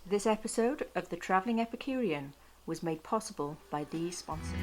This episode of The Travelling Epicurean was made possible by these sponsors.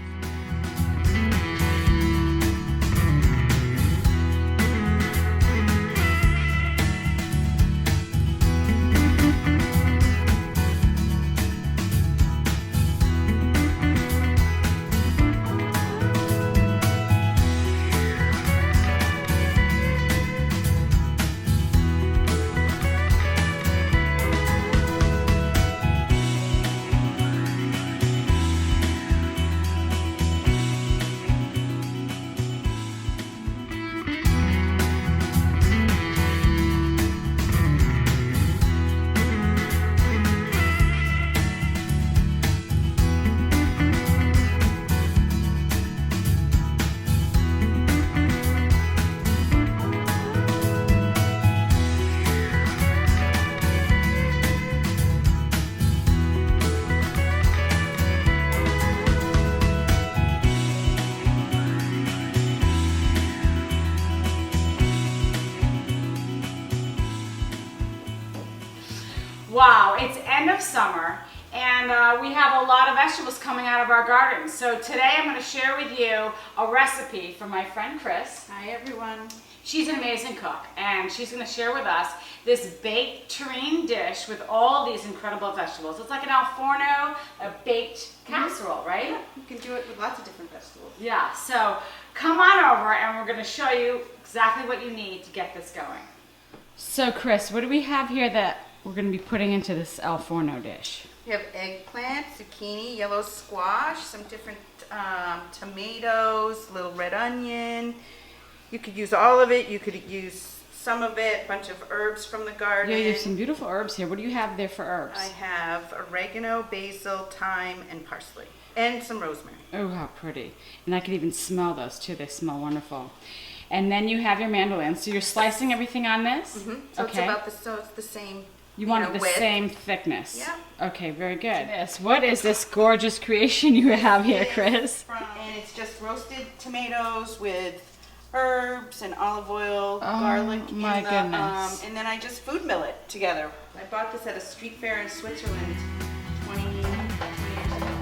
Wow, it's end of summer and we have a lot of vegetables coming out of our garden. So today I'm going to share with you a recipe from my friend Chris. Hi everyone. She's an amazing cook and she's going to share with us this baked terrine dish with all these incredible vegetables. It's like an al forno, a baked casserole, right? Yeah, you can do it with lots of different vegetables. Yeah, so come on over and we're going to show you exactly what you need to get this going. So Chris, what do we have here that we're going to be putting into this al forno dish? You have eggplant, zucchini, yellow squash, some different tomatoes, little red onion. You could use all of it. You could use some of it, a bunch of herbs from the garden. Yeah, you have some beautiful herbs here. What do you have there for herbs? I have oregano, basil, thyme, and parsley, and some rosemary. Oh, how pretty. And I can even smell those too. They smell wonderful. And then you have your mandolin. So you're slicing everything on this? Mm-hmm. So Okay. it's the same. You want the width. same thickness? Yeah. Okay, very good. Yes. What is this gorgeous creation you have here, Chris? And it's just roasted tomatoes with herbs and olive oil, garlic. My goodness. And then I just food mill it together. I bought this at a street fair in Switzerland 20 years ago.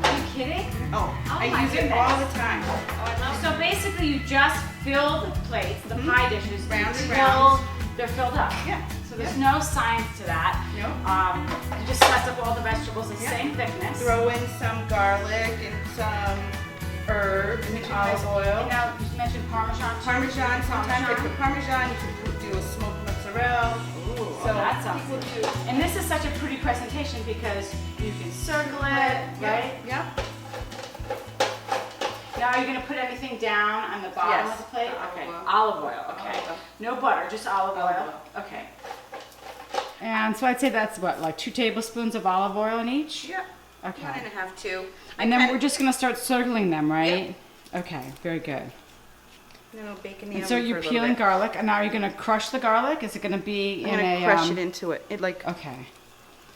Are you kidding? Oh, I my use it goodness. all the time. So basically you just fill the plates, the pie dishes, Round and until round. they're filled up. Yeah. So there's no science to that. No. You just slice up all the vegetables the same thickness. Throw in some garlic and some herbs and olive oil. And now you mentioned Parmesan. Parmesan, sometimes I put Parmesan, you can do a smoked mozzarella. Ooh, So that sounds people good. do. And this is such a pretty presentation because you can circle it, right? Yeah. Now are you going to put anything down on the bottom Yes, of the plate? olive Okay, oil. olive oil, okay. Olive oil. No butter, just olive Olive oil. Okay. And so I'd say that's what, like 2 tablespoons of olive oil in each? Yeah. Okay. 1.5, 2. And then we're just going to start circling them, right? Okay, very good. Then I'll bake in the And oven so for you're a little peeling bit. garlic, and now are you going to crush the garlic? Is it going to be I'm in gonna a crush it into it. It like Okay.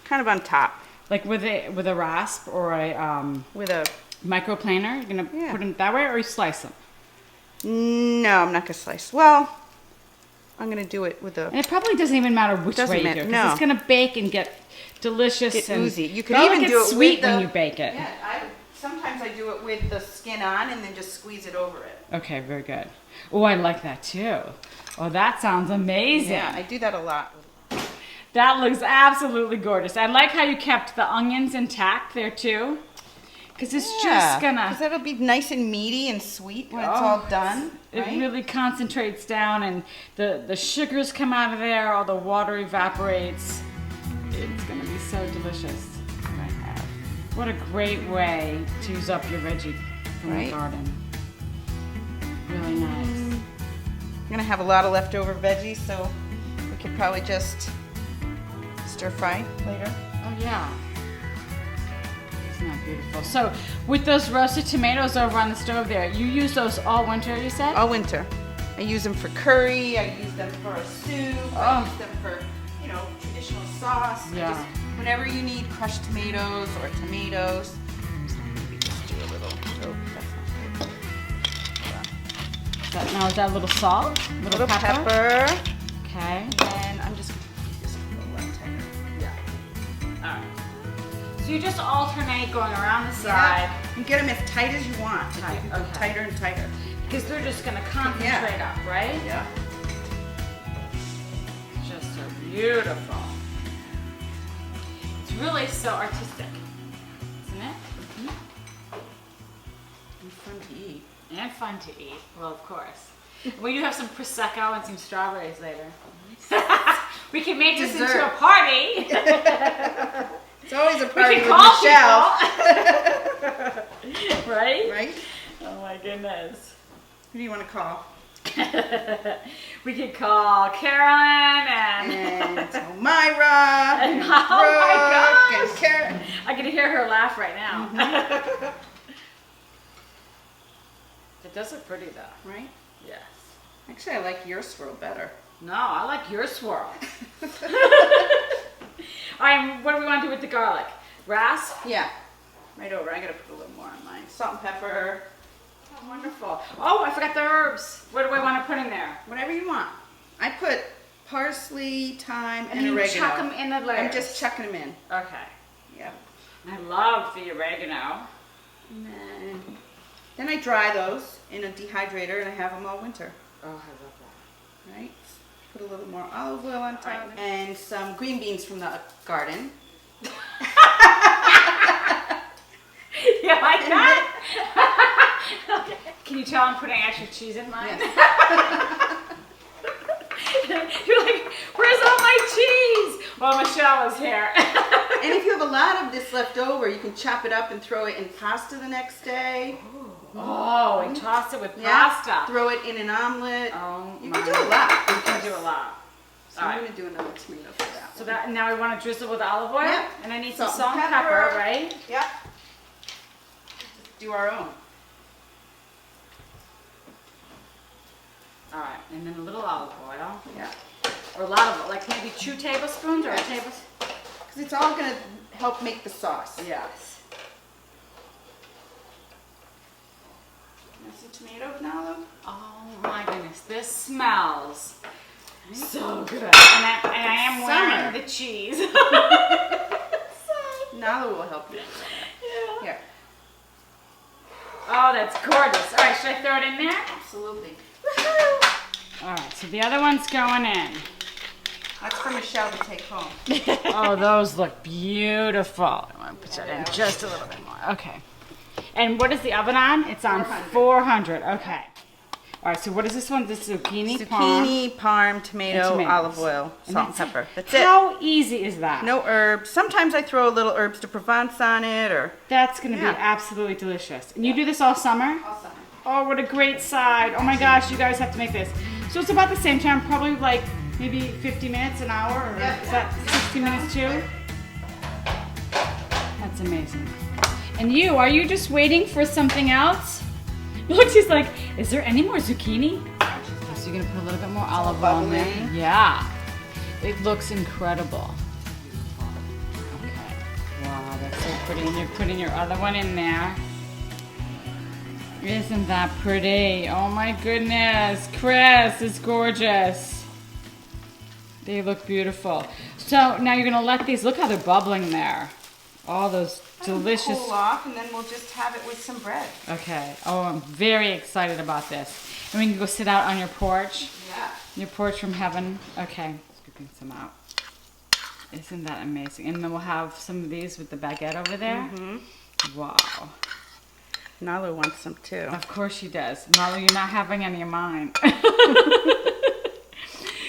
kind of on top Like with a rasp or a with a. microplaner? You're going to Yeah. put them that way or you slice them? No, I'm not gonna slice. Well, I'm gonna do it with a. And it probably doesn't even matter which Doesn't way you matter, do it, 'cause no. it's going to bake and get delicious Get and oozy. You could garlic even do gets it sweet with the, when you bake it. Yeah, sometimes I do it with the skin on and then just squeeze it over it. Okay, very good. Oh, I like that too. Oh, that sounds amazing. Yeah, I do that a lot. That looks absolutely gorgeous. I like how you kept the onions intact there too. Because it's just Because gonna, that'll be nice and meaty and sweet when it's all done. it Right? really concentrates down and the sugars come out of there, all the water evaporates. It's gonna be so delicious. What a great way to use up your veggie from the Right. garden. Really nice. I'm gonna have a lot of leftover veggies, so we could probably just stir fry later. Oh yeah. Isn't that beautiful? So with those roasted tomatoes over on the stove there, you use those all winter, you said? All winter. I use them for curry. I use them for a soup. I Oh. use them for, traditional sauce. Yeah. Whenever you need crushed tomatoes or tomatoes. Maybe just do a little. Oh, that's not good. Now is that a little salt? Little pepper. Okay. And I'm just a little tighter. Yeah. All right. So you just alternate going around the side. You get them as tight as you want. Tight, You can go okay. tighter and tighter. Because they're just going to concentrate up, right? Yeah. Just so beautiful. It's really so artistic, isn't it? And fun to eat. And fun to eat. Well, of course. We do have some Prosecco and some strawberries later. We can make this Dessert. into a party. It's always a We party can with call Michelle. people. Right? Right? Oh my goodness. Who do you want to call? We could call Carolyn and Myra And- and oh my Brooke gosh. and Karen. I can hear her laugh right now. It does look pretty though. Right? Yes. Actually, I like your swirl better. No, I like your swirl. What do we want to do with the garlic? Rasp? Yeah. Right over. I gotta put a little more on mine. Salt and pepper. Oh, wonderful. Oh, I forgot the herbs. What do I want to put in there? Whatever you want. I put parsley, thyme, and you oregano. chuck them in the layers. I'm just chucking them in. Okay. Yeah. I love the oregano. And then I dry those in a dehydrator and I have them all winter. Oh, I love Right? Put a little more olive oil on top. Right. And some green beans from the garden. that. You like that? Okay. Can you tell I'm putting extra cheese in mine? Yes. You're like, where's all my cheese? Well, Michelle is here. And if you have a lot of this left over, you can chop it up and throw it in pasta the next day. Oh, we tossed it with Yeah. pasta. Throw it in an omelet. Oh, You my. can do a lot. You can do a lot. So All I'm right. going to do another tomato for that. So that now we want to drizzle with olive oil, Yep. and I need some Salt salt and and pepper, pepper. right? Yep. Do our own. All right, and then a little olive oil, Yeah. or a lot of, like maybe 2 tablespoons or a Yes. tablespoon. Because it's all going to help make the sauce. Yes. And some tomatoes now, though. Oh my goodness, this smells so good. And I am wearing Summer. the cheese. Nala will help you. Yeah. Here. Oh, that's gorgeous. All right, should I throw it in there? Absolutely. All right, so the other one's going in. That's for Michelle to take home. Oh, those look beautiful. I want to put that in just a little bit more. Okay. And what is the oven on? It's on 400. Okay. All right, so what is this one? This is zucchini, parm, Zucchini, parm, tomato, tomatoes. olive oil, And salt and that's pepper. That's it. How easy is that? No herbs. Sometimes I throw a little herbs de Provence on it, or That's going to Yeah. be absolutely delicious. And you do this all summer? all summer. Oh, what a great side. Oh my gosh, you guys have to make this. So it's about the same time, probably like maybe 50 minutes, an hour, or Yeah. is that 60 minutes too? That's amazing. And you, are you just waiting for something else? Look, she's like, is there any more zucchini? So you're gonna put a little bit more olive oil in there. bubbling. Yeah. It looks incredible. Okay. Wow, that's so pretty. And you're putting your other one in there. Isn't that pretty? Oh my goodness. Chris, it's gorgeous. They look beautiful. So now you're gonna let these, look how they're bubbling there. All those delicious. Cool off, and then we'll just have it with some bread. Okay. Oh, I'm very excited about this. And we can go sit out on your porch. Yeah. Your porch from heaven. Okay. Scooping some out. Isn't that amazing? And then we'll have some of these with the baguette over there. Wow. Nala wants some too. Of course she does. Molly, you're not having any of mine.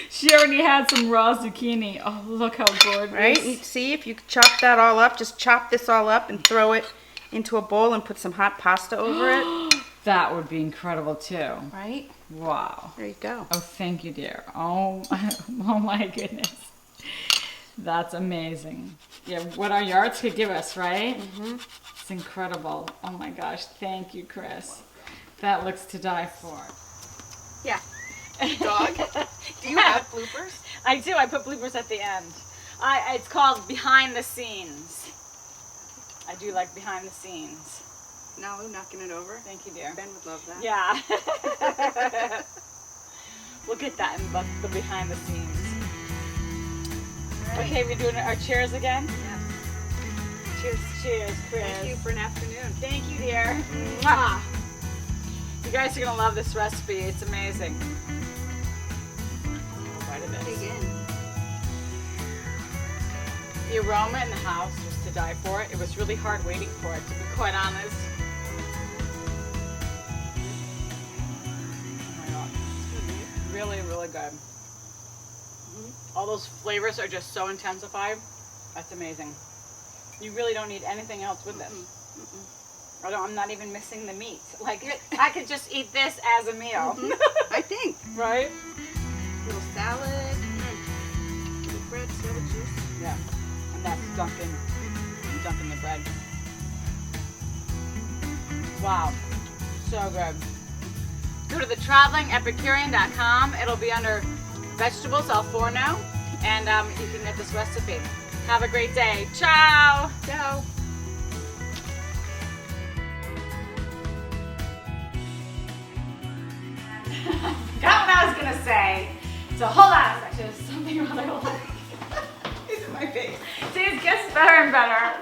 She already had some raw zucchini. Oh, look how gorgeous. Right? And see, if you chop that all up, just chop this all up and throw it into a bowl and put some hot pasta over it. That would be incredible too. Right? Wow. There you go. Oh, thank you, dear. Oh, oh my goodness. That's amazing. Yeah, what our yards could give us, right? It's incredible. Oh my gosh. Thank you, Chris. That looks to die for. Yeah. Dog? Do you have bloopers? I do. I put bloopers at the end. It's called behind the scenes. I do like behind the scenes. Nalu knocking it over. Thank you, dear. Ben would love that. Yeah. We'll get that in the behind the scenes. Right. Okay, we're doing our chairs again? Yeah. Cheers, cheers, Chris. Thank you for an afternoon. Thank you, dear. Mwah. You guys are gonna love this recipe. It's amazing. Right of Dig this. in. The aroma in the house was to die for. It was really hard waiting for it, to be quite honest. Oh my God. Really, really good. All those flavors are just so intensified. That's amazing. You really don't need anything else with this. I'm not even missing the meat. Like, I could just eat this as a meal. I think. Right? Little salad. Little bread, soda juice. Yeah. And that's dunking the bread. Wow. So good. Go to thetravelingepicurean.com. It'll be under vegetables al forno, and you can get this recipe. Have a great day. Ciao. Ciao. Got what I was gonna say. So hold on a second. There's something rather like. These are my face. See, it gets better and better.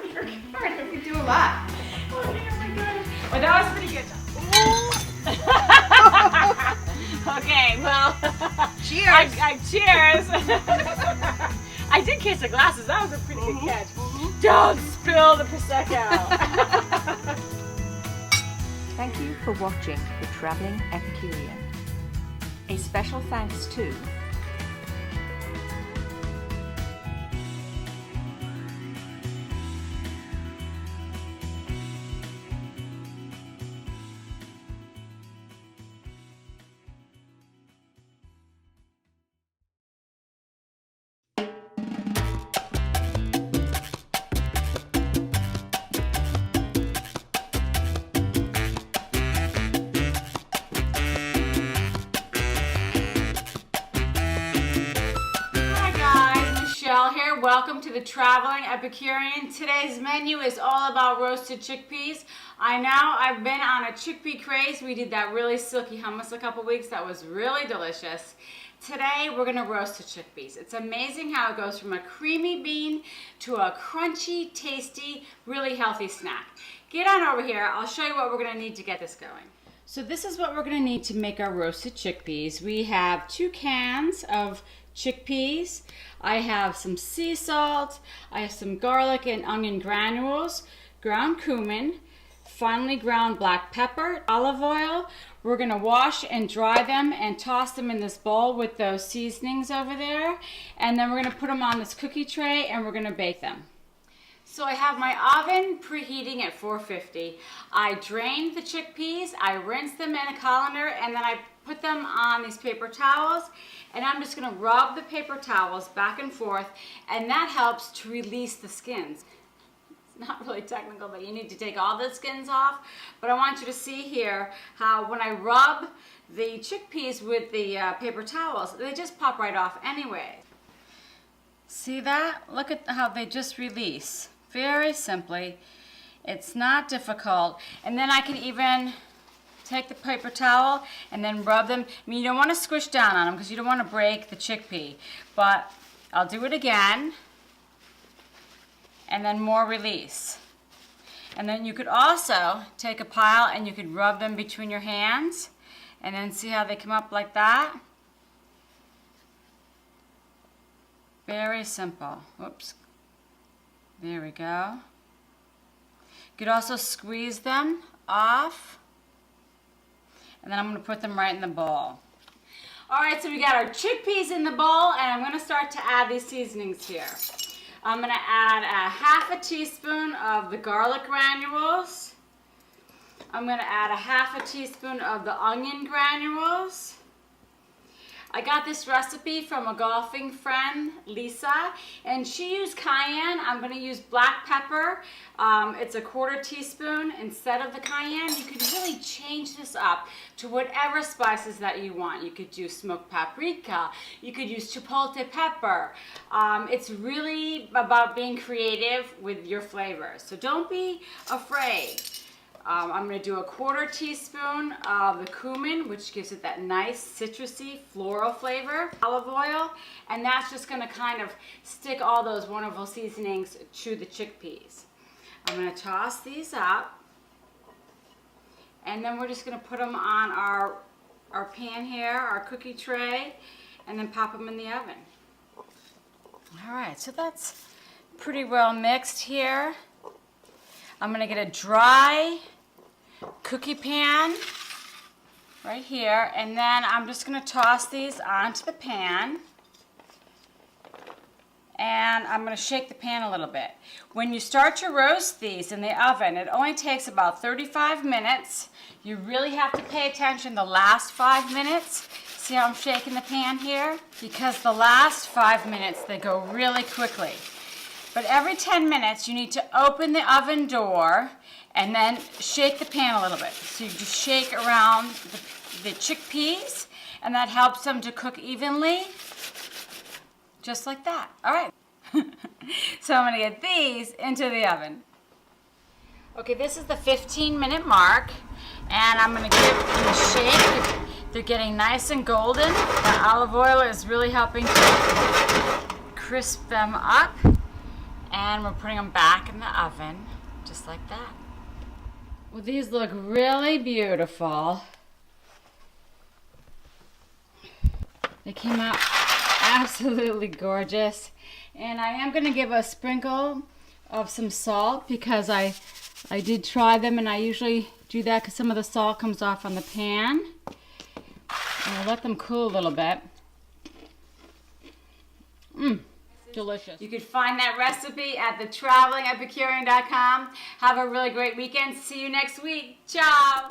We do a lot. Oh my God. Well, that was pretty good. Okay, well. Cheers. Cheers. I did kiss the glasses. That was a pretty good catch. Don't spill the Prosecco. Thank you for watching The Traveling Epicurean. A special thanks to Here. Welcome to the Traveling Epicurean. Today's menu is all about roasted chickpeas. I know I've been on a chickpea craze. We did that really silky hummus a couple weeks. That was really delicious. Today we're going to roast the chickpeas. It's amazing how it goes from a creamy bean to a crunchy, tasty, really healthy snack. Get on over here. I'll show you what we're going to need to get this going. So this is what we're going to need to make our roasted chickpeas. We have 2 cans of chickpeas. I have some sea salt. I have some garlic and onion granules, ground cumin, finely ground black pepper, olive oil. We're gonna wash and dry them and toss them in this bowl with those seasonings over there. And then we're gonna put them on this cookie tray and we're gonna bake them. So I have my oven preheating at 450. I drained the chickpeas, I rinsed them in a colander, and then I put them on these paper towels, and I'm just gonna rub the paper towels back and forth, and that helps to release the skins. It's not really technical, but you need to take all the skins off. But I want you to see here how when I rub the chickpeas with the paper towels, they just pop right off anyway. See that? Look at how they just release. Very simply. It's not difficult. And then I can even take the paper towel and then rub them. I mean, you don't want to squish down on them because you don't want to break the chickpea. But I'll do it again. And then more release. And then you could also take a pile and you could rub them between your hands. And then see how they come up like that? Very simple. Whoops. There we go. You could also squeeze them off. And then I'm going to put them right in the bowl. Alright, so we got our chickpeas in the bowl, and I'm going to start to add these seasonings here. I'm going to add a ½ teaspoon of the garlic granules. I'm going to add a ½ teaspoon of the onion granules. I got this recipe from a golfing friend, Lisa, and she used cayenne. I'm going to use black pepper. It's a ¼ teaspoon instead of the cayenne. You could really change this up to whatever spices that you want. You could do smoked paprika. You could use chipotle pepper. It's really about being creative with your flavors. So don't be afraid. I'm going to do a ¼ teaspoon of the cumin, which gives it that nice citrusy floral flavor, olive oil, and that's just going to kind of stick all those wonderful seasonings to the chickpeas. I'm going to toss these up. And then we're just going to put them on our pan here, our cookie tray, and then pop them in the oven. All right, so that's pretty well mixed here. I'm going to get a dry cookie pan right here, and then I'm just going to toss these onto the pan. And I'm going to shake the pan a little bit. When you start to roast these in the oven, it only takes about 35 minutes. You really have to pay attention the last 5 minutes. See how I'm shaking the pan here? Because the last 5 minutes, they go really quickly. But every 10 minutes, you need to open the oven door and then shake the pan a little bit. So you just shake around the chickpeas, and that helps them to cook evenly. Just like that. All right. So I'm going to get these into the oven. Okay, this is the 15-minute mark, and I'm going to give them a shake. They're getting nice and golden. The olive oil is really helping to crisp them up, and we're putting them back in the oven, just like that. Well, these look really beautiful. They came out absolutely gorgeous, and I am going to give a sprinkle of some salt because I did try them, and I usually do that because some of the salt comes off on the pan. And I'll let them cool a little bit. Delicious. You can find that recipe at thetravelingepicurean.com. Have a really great weekend. See you next week. Ciao.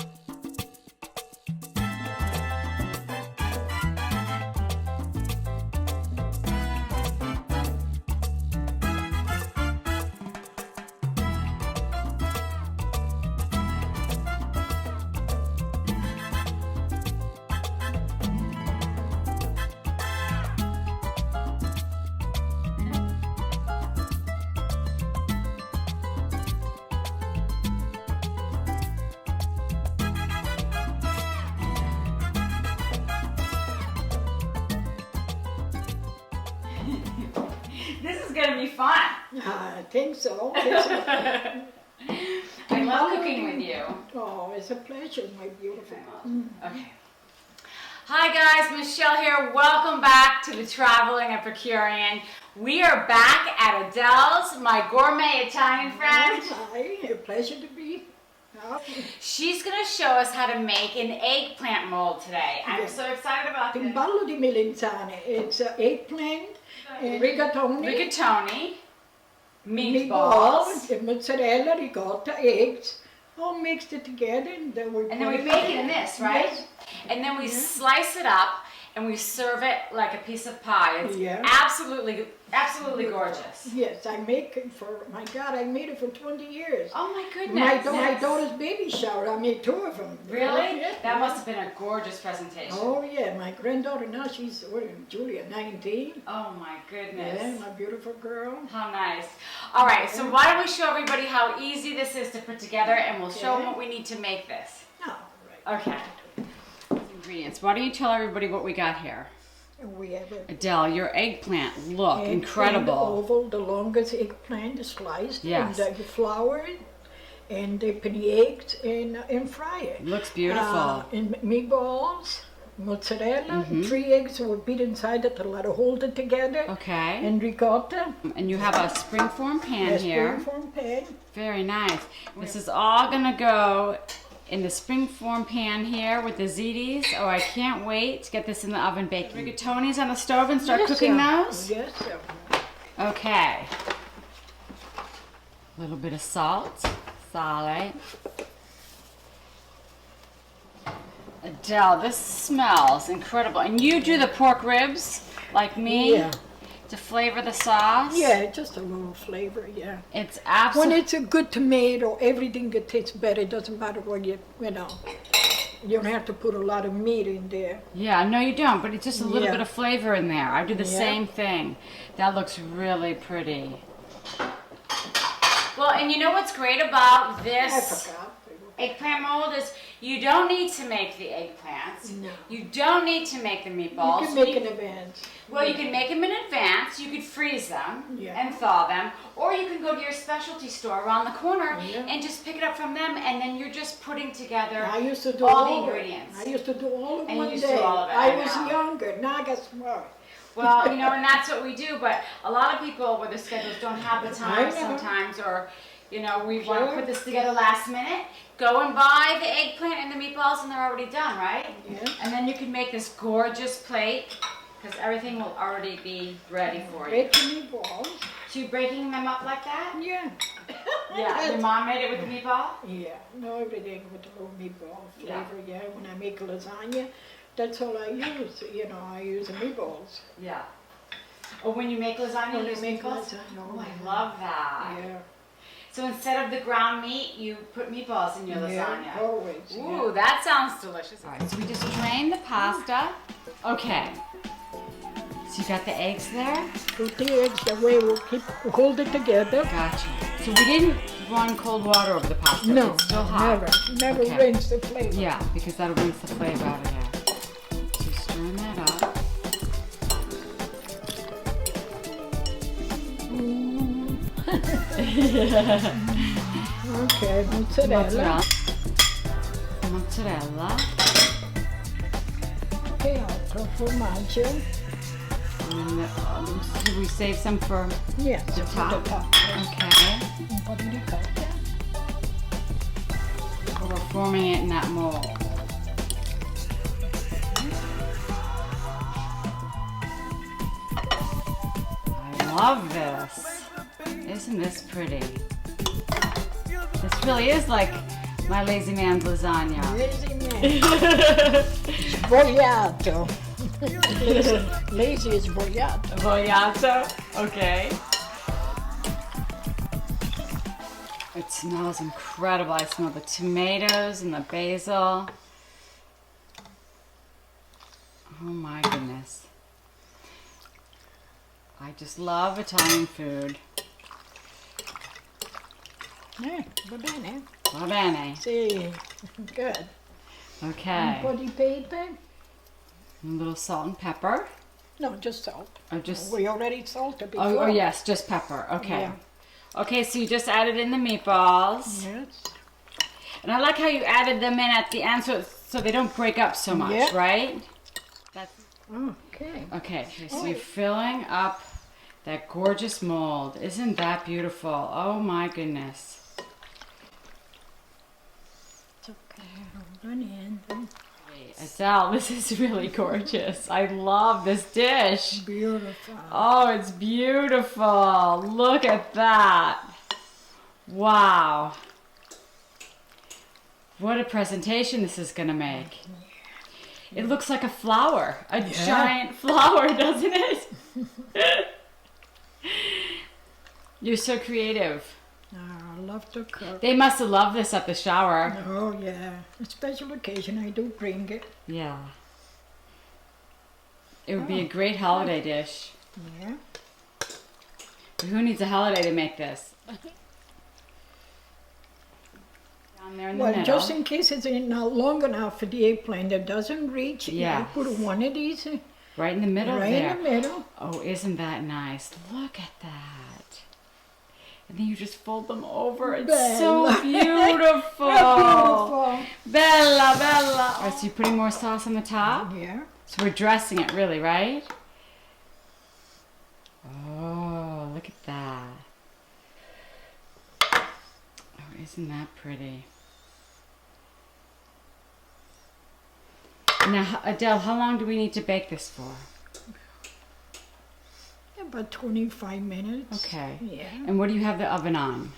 This is going to be fun. I think so. I love cooking with you. Oh, it's a pleasure, my beautiful. Okay. Hi guys, Michelle here. Welcome back to the Traveling Epicurean. We are back at Adele's, my gourmet Italian friend. Hi, a pleasure to be. She's going to show us how to make an eggplant mold today. I'm so excited about this. Timballo di melanzane. It's eggplant, Rigatoni, meatballs, mozzarella, ricotta, eggs, all mixed it together, and then we bake it in this, right? Yes. And then we slice it up and we serve it like a piece of pie. It's absolutely gorgeous. Yes, I make it for, my God, I made it for 20 years. Oh my goodness. My daughter's baby shower, I made 2 of them. Really? Yeah. That must have been a gorgeous presentation. Oh yeah, my granddaughter now, she's, Julia, 19. Oh my goodness. Yeah, my beautiful girl. How nice. All right, so why don't we show everybody how easy this is to put together, and we'll show them what we need to make this. All right. Okay. Ingredients. Why don't you tell everybody what we got here? We have a Adele, your eggplant look incredible. Oval, the longest eggplant is sliced. Yes. And you flour it, and they put the eggs and fry it. Looks beautiful. And meatballs, mozzarella, 3 eggs will beat inside it to let it hold it together. Okay. And ricotta. And you have a springform pan here. Springform pan. Very nice. This is all gonna go in the springform pan here with the ziti's. Oh, I can't wait to get this in the oven baking. Rigatonis on the stove and start cooking those? Yes, sir. Okay. A little bit of salt. Sale. Adele, this smells incredible. And you do the pork ribs like me? Yeah. To flavor the sauce? Yeah, just a little flavor, yeah. It's When absolutely... it's a good tomato, everything that tastes better. It doesn't matter what you know. You don't have to put a lot of meat in there. Yeah, no you don't, but it's just a little Yeah. bit of flavor in there. I do the Yeah. same thing. That looks really pretty. Well, and you know what's great about I this forgot. eggplant mold is you don't need to make the eggplants. No. You don't need to make the meatballs. You can make in advance. Well, you can make them in advance. You could freeze them and thaw them, or you can go to your specialty store around the corner and just pick it up from them, and then you're just putting together I used to do all the ingredients. I used to do all of And one you used to day. do all of it, I I was know. younger. Now I got smart. Well, you know, and that's what we do, but a lot of people with their schedules don't have the time I know. sometimes, or, you know, we want to put this together last minute. Go and buy the eggplant and the meatballs and they're already done, right? Yeah. And then you can make this gorgeous plate because everything will already be ready for you. Bacon meatballs. So you breaking them up like that? Yeah. Yeah. Your mom made it with the meatball? Yeah. No, everything with the little meatball flavor. Yeah. When I make lasagna, that's all I use. You know, I use the meatballs. Yeah. Oh, when you make lasagna, When you I use make meatballs? lasagna, Oh, I love that. Yeah. So instead of the ground meat, you put meatballs in your lasagna. Yeah, always. Ooh, that sounds delicious. All right, so we just drain the pasta. Okay. So you got the eggs there? Put the eggs that way we'll hold it together. Gotcha. So we didn't run cold water over the pasta. No, It's still hot. never Okay. rinse the flavor. Yeah, because that'll rinse the flavor out of there. So stirring that up. Okay, mozzarella. Mozzarella. Che altro? Formaggio. And then should we save some for Yes, the for top? the top. Okay. Un po' di ricotta. So we're forming it in that mold. I love this. Isn't this pretty? This really is like my lazy man's lasagna. Lazy man. Svogliato. Lazy is svogliato. Vogliato? Okay. It smells incredible. I smell the tomatoes and the basil. Oh my goodness. I just love Italian food. Va bene. Va bene. Sì, good. Okay. Un po' di pepe. A little salt and pepper. No, just salt. Or just We already salted before. oh yes, just pepper. Okay. Yeah. Okay, so you just added in the meatballs. Yes. And I like how you added them in at the end so they don't break up so much, Yeah. right? That's Okay. okay. So you're filling up that gorgeous mold. Isn't that beautiful? Oh my goodness. It's okay. Hold on in. Adele, this is really gorgeous. I love this dish. Beautiful. Oh, it's beautiful. Look at that. Wow. What a presentation this is going to make. It looks like a flower. A giant flower, doesn't it? You're so creative. I love to cook. They must have loved this at the shower. Oh, yeah. A special occasion, I do bring it. Yeah. It would be a great holiday dish. Yeah. But who needs a holiday to make this? Down there in the Well, middle. just in case it's not long enough for the eggplant that doesn't reach, Yeah. I put one of these Right in the middle right there. in the middle. Oh, isn't that nice? Look at that. And then you just fold them over. It's so Bella. beautiful. Beautiful. Bella, bella. All right, so you're putting more sauce on the top? Yeah. So we're dressing it really, right? Oh, look at that. Oh, isn't that pretty? Now, Adele, how long do we need to bake this for? About 25 minutes. Okay. Yeah. And what do you have the oven on?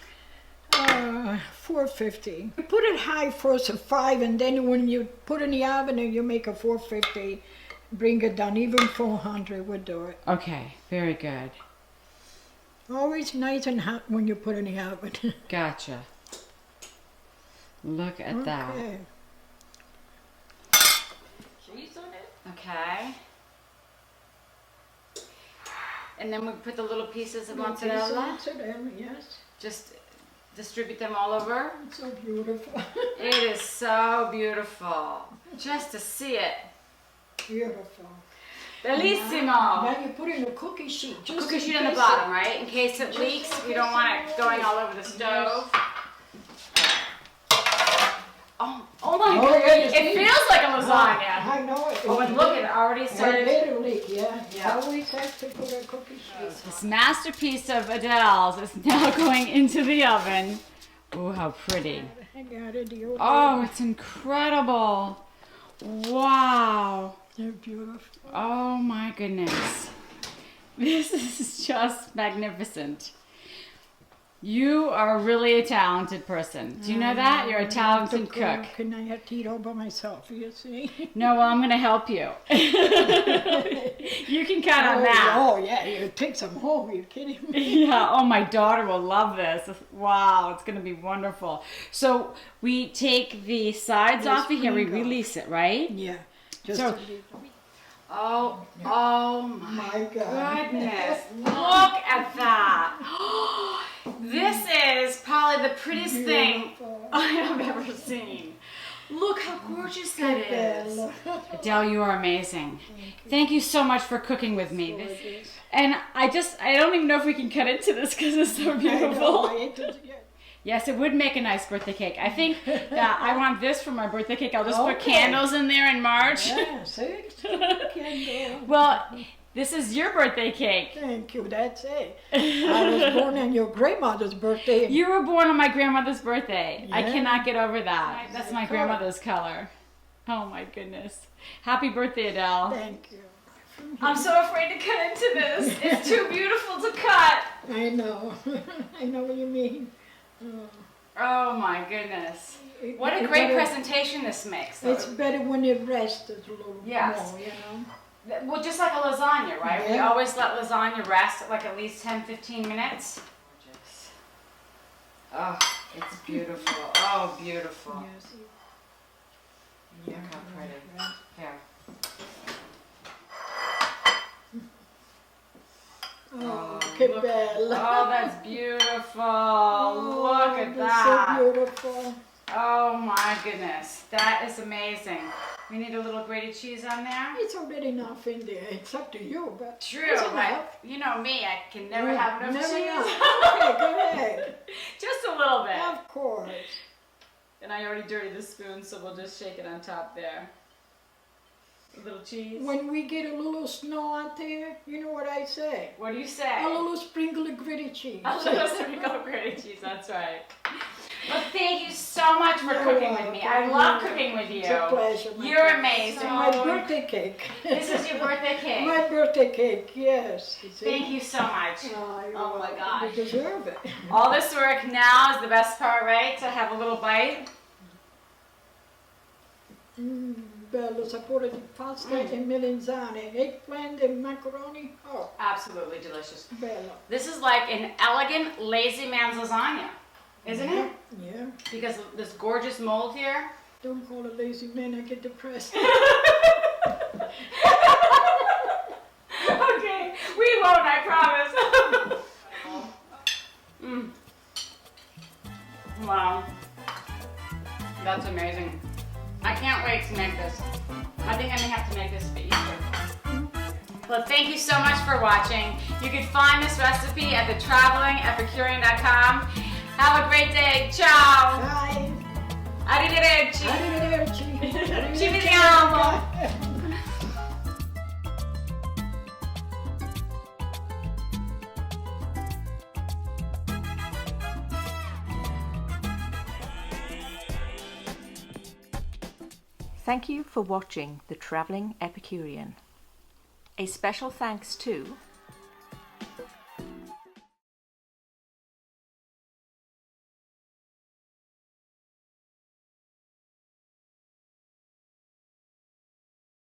450. You put it high first at 5, and then when you put in the oven, you make a 450. Bring it down, even 400 would do it. Okay, very good. Always nice and hot when you put in the oven. Gotcha. Look at that. Okay. Cheese on it? Okay. And then we put the little pieces of mozzarella. Mozzarella, yes. Just distribute them all over. It's so beautiful. It is so beautiful. Just to see it. Beautiful. Bellissimo. Now you put in a cookie sheet. Just Cookie in sheet on the case bottom, right? In case it leaks, we don't want it going all over the stove. Oh my Oh, goodness. yeah, It feels like a lasagna. I know it. Oh, and look, it already started. Literally, yeah. Yeah. Always have to put a cookie sheet. This masterpiece of Adele's is now going into the oven. Oh, how pretty. I got it. The old Oh, it's incredible. Wow. They're beautiful. Oh my goodness. This is just magnificent. You are really a talented person. Do you know that? You're a talented cook. Can I have to eat all by myself, you see? No, well, I'm going to help you. You can count on that. Oh, yeah, you take some home. You're kidding me? Yeah, oh, my daughter will love this. Wow, it's going to be wonderful. So we take the sides off of here, we release it, right? Yeah. Just So- to leave them. Oh my My God. goodness. Look at that. This is probably the prettiest thing Beautiful. I have ever seen. Look how gorgeous that is. Bella. Adele, you are amazing. Thank you so much for cooking with me. Gorgeous. And I don't even know if we can cut into this because it's so I know, beautiful. I ate it, yeah. Yes, it would make a nice birthday cake. I think that I want this for my birthday cake. I'll just put Okay. candles in there in March. Yeah, see? Candle. Well, this is your birthday cake. Thank you, that's it. I was born on your grandmother's birthday. You were born on my grandmother's birthday. I Yeah. cannot get over that. That's my color. grandmother's color. Oh my goodness. Happy birthday, Adele. Thank you. I'm so afraid to cut into this. It's too beautiful to cut. I know. I know what you mean. Oh my goodness. What a great presentation this makes. It's better when it rests a little Yes. more, you know. Well, just like a lasagna, right? We Yeah. always let lasagna rest like at least 10-15 minutes. Gorgeous. Oh, it's beautiful. Oh, beautiful. Yes. Look how pretty. Here. Oh, che look- bella. Oh, that's beautiful. Look at that's that. so beautiful. Oh my goodness. That is amazing. We need a little grated cheese on there. It's already enough in there. It's up to you, but True, it's but enough. you know me, I can never Yeah, have enough never cheese. know. Okay, go ahead. Just a little bit. Of course. And I already dirtied the spoon, so we'll just shake it on top there. A little cheese. When we get a little snow out there, you know what I say? What do you say? A little sprinkle of gritty cheese. A little sprinkle of grated cheese, that's right. Well, thank you so much for You're cooking with me. I welcome. love cooking with you. It's a pleasure. my You're dear. amazing. My birthday cake. This is your birthday cake. My birthday cake, yes. You see? Thank you so much. Oh, you're Oh my welcome. gosh. You deserve it. All this work now is the best part, right? To have a little bite. Bello sapore di pasta e melanzane, eggplant and macaroni. Oh, Absolutely delicious. bello. This is like an elegant lazy man's lasagna, isn't it? Yeah. Because of this gorgeous mold here. Don't call it lazy man, I get depressed. Okay, we won't, I promise. Wow. That's amazing. I can't wait to make this. I think I may have to make this for Easter. Well, thank you so much for watching. You can find this recipe at thetravelingepicurean.com. Have a great day. Ciao. Bye. Arrivederci. Arrivederci. Ci vediamo. Thank you for watching The Traveling Epicurean. A special thanks to